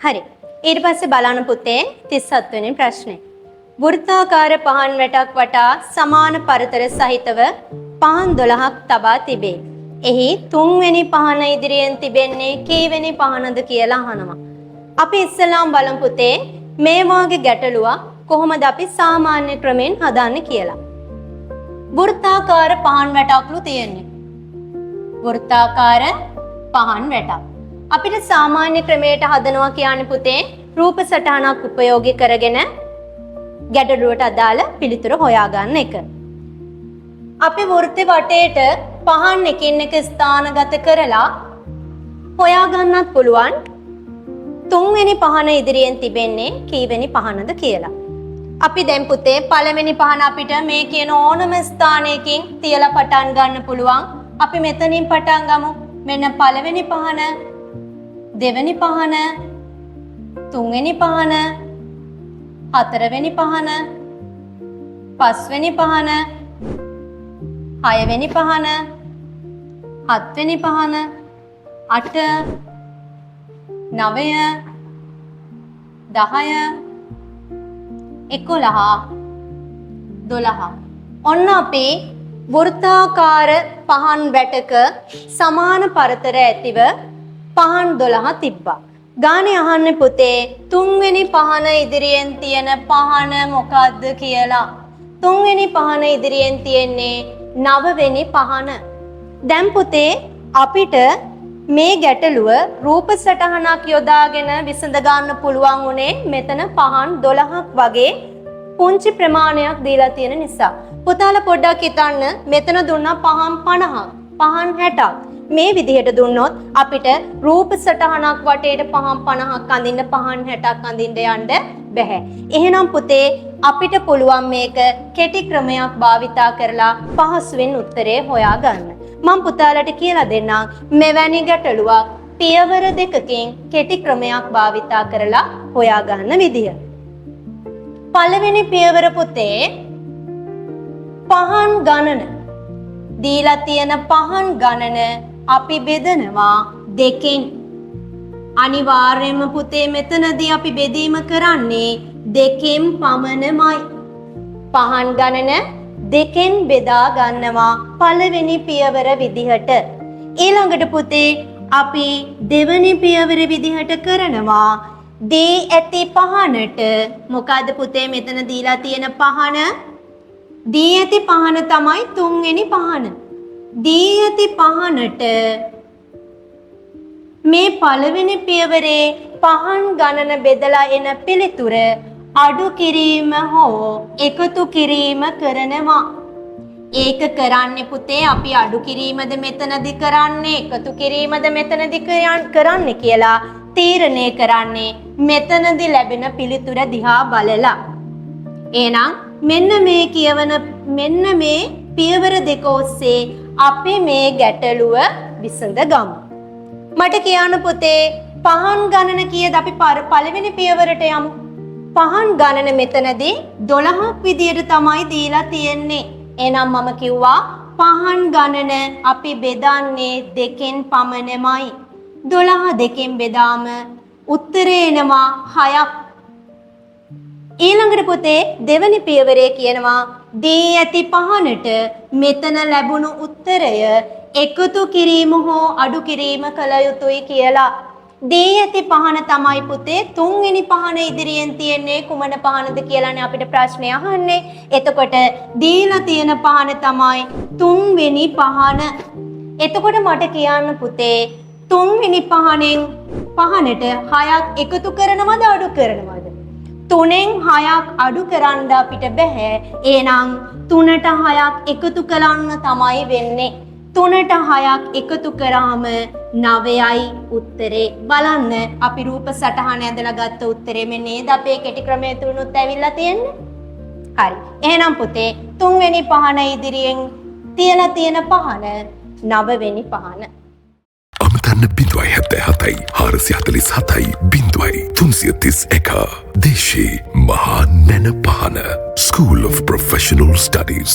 හරි. ඊට පස්සේ බලන්න පුතේ 37 වෙනි ප්‍රශ්නේ. වෘත්තාකාර පහන් වැටක් වටා සමාන පරතර සහිතව පහන් 12ක් තබා තිබේ. එහි 3 වෙනි පහන ඉදිරියෙන් තිබෙන්නේ කීවෙනි පහනද කියලා අහනවා. අපි ඉස්සෙල්ලාම බලමු පුතේ මේ වාගේ ගැටලුවක් කොහොමද අපි සාමාන්‍ය ක්‍රමෙන් හදන්නේ කියලා. වෘත්තාකාර පහන් වැටක්ලු තියෙන්නේ. වෘත්තාකාර පහන් වැටක්. අපිට සාමාන්‍ය ක්‍රමයට හදනවා කියන්නේ පුතේ රූප සටහනක් උපයෝගී කරගෙන ගැටලුවට අදාළ පිළිතුර හොයාගන්න එක. අපි වෘත්තේ වටේට පහන් එකින් එක ස්ථානගත කරලා හොයාගන්නත් පුළුවන් 3 වෙනි පහන ඉදිරියෙන් තිබෙන්නේ කීවෙනි පහනද කියලා. අපි දැන් පුතේ පළවෙනි පහන අපිට මේ කියන ඕනම ස්ථානයකින් තියලා පටන් ගන්න පුළුවන්. අපි මෙතනින් පටන් ගමු. මෙන්න පළවෙනි පහන, දෙවෙනි පහන, තුන්වෙනි පහන, හතරවෙනි පහන, පස්වෙනි පහන, හයවෙනි පහන, හත්වෙනි පහන, 8, 9, 10, 11, 12. ඔන්න අපි වෘත්තාකාර පහන් වැටක සමාන පරතර ඇතිව පහන් 12 තිබ්බා. ගානේ අහන්නේ පුතේ 3 වෙනි පහන ඉදිරියෙන් තියෙන පහන මොකද්ද කියලා. 3 වෙනි පහන ඉදිරියෙන් තියෙන්නේ 9 වෙනි පහන. දැන් පුතේ අපිට මේ ගැටලුව රූප සටහනක් යොදාගෙන විසඳ ගන්න පුළුවන් උනේ මෙතන පහන් 12ක් වගේ පුංචි ප්‍රමාණයක් දීලා තියෙන නිසා. පුතාලා පොඩ්ඩක් හිතන්න මෙතන දුන්නා පහන් 50ක්, පහන් 60ක්. මේ විදිහට දුන්නොත් අපිට රූප සටහනක් වටේට පහන් 50ක් අඳින්න, පහන් 60ක් අඳින්න යන්න බැහැ. එහෙනම් පුතේ අපිට පුළුවන් මේක කෙටි ක්‍රමයක් භාවිතා කරලා පහසුවෙන් උත්තරේ හොයාගන්න. මම පුතාලට කියලා දෙන්නම් මෙවැනි ගැටලුවක් පියවර දෙකකින් කෙටි ක්‍රමයක් භාවිතා කරලා හොයාගන්න විදිය. පළවෙනි පියවර පුතේ පහන් ගණන දීලා තියෙන පහන් ගණන අපි බෙදනවා දෙකෙන්. අනිවාර්යයෙන්ම පුතේ මෙතනදී අපි බෙදීම කරන්නේ දෙකෙන් පමණමයි. පහන් ගණන දෙකෙන් බෙදා ගන්නවා පළවෙනි පියවර විදිහට. ඊළඟට පුතේ අපි දෙවෙනි පියවර විදිහට කරනවා දී ඇති පහනට. මොකද්ද පුතේ මෙතන දීලා තියෙන පහන? දී ඇති පහන තමයි 3 වෙනි පහන. දී ඇති පහනට මේ පළවෙනි පියවරේ පහන් ගණන බෙදලා එන පිළිතුර අඩු කිරීම හෝ එකතු කිරීම කරනවා. ඒක කරන්නේ පුතේ අපි අඩු කිරීමද මෙතනදී කරන්නේ එකතු කිරීමද මෙතනදී කරන්නේ කියලා තීරණය කරන්නේ මෙතනදී ලැබෙන පිළිතුර දිහා බලලා. එහෙනම් මෙන්න මේ කියවන මෙන්න මේ පියවර දෙක ඔස්සේ අපි මේ ගැටලුව විසඳ ගමු. මට කියන්න පුතේ පහන් ගණන කීයද? අපි පළවෙනි පියවරට යමු. පහන් ගණන මෙතනදී 12ක් විදියට තමයි දීලා තියෙන්නේ. එහෙනම් මම කිව්වා පහන් ගණන අපි බෙදන්නේ දෙකෙන් පමණමයි. 12 දෙකෙන් බෙදාම උත්තරේ එනවා 6ක්. ඊළඟට පුතේ දෙවෙනි පියවරේ කියනවා දී ඇති පහනට මෙතන ලැබුණු උත්තරය එකතු කිරීම හෝ අඩු කිරීම කළ යුතුයි කියලා. දී ඇති පහන තමයි පුතේ 3 වෙනි පහන ඉදිරියෙන් තියෙන්නේ කුමන පහනද කියලානේ අපිට ප්‍රශ්නේ අහන්නේ. එතකොට දීලා තියෙන පහන තමයි 3 වෙනි පහන. එතකොට මට කියන්න පුතේ 3 වෙනි පහනෙන් පහනට 6ක් එකතු කරනවද අඩු කරනවද? 3න් 6ක් අඩු කරන්න අපිට බෑ. එහෙනම් 3ට 6ක් එකතු කරන්න තමයි වෙන්නේ. 3ට 6ක් එකතු කරාම 9යි උත්තරේ. බලන්න අපි රූප සටහන ඇදලා ගත්ත උත්තරේ මේ නේද අපේ කෙටි ක්‍රමයේ තුනත් ඇවිල්ලා තියෙන්නේ. හරි. එහෙනම් පුතේ 3 වෙනි පහන ඉදිරියෙන් තියලා තියෙන පහන 9 වෙනි පහන. අමතන්න 0.77යි 447යි 0.331 දේශේ මහා නැන පහන School of Professional Studies.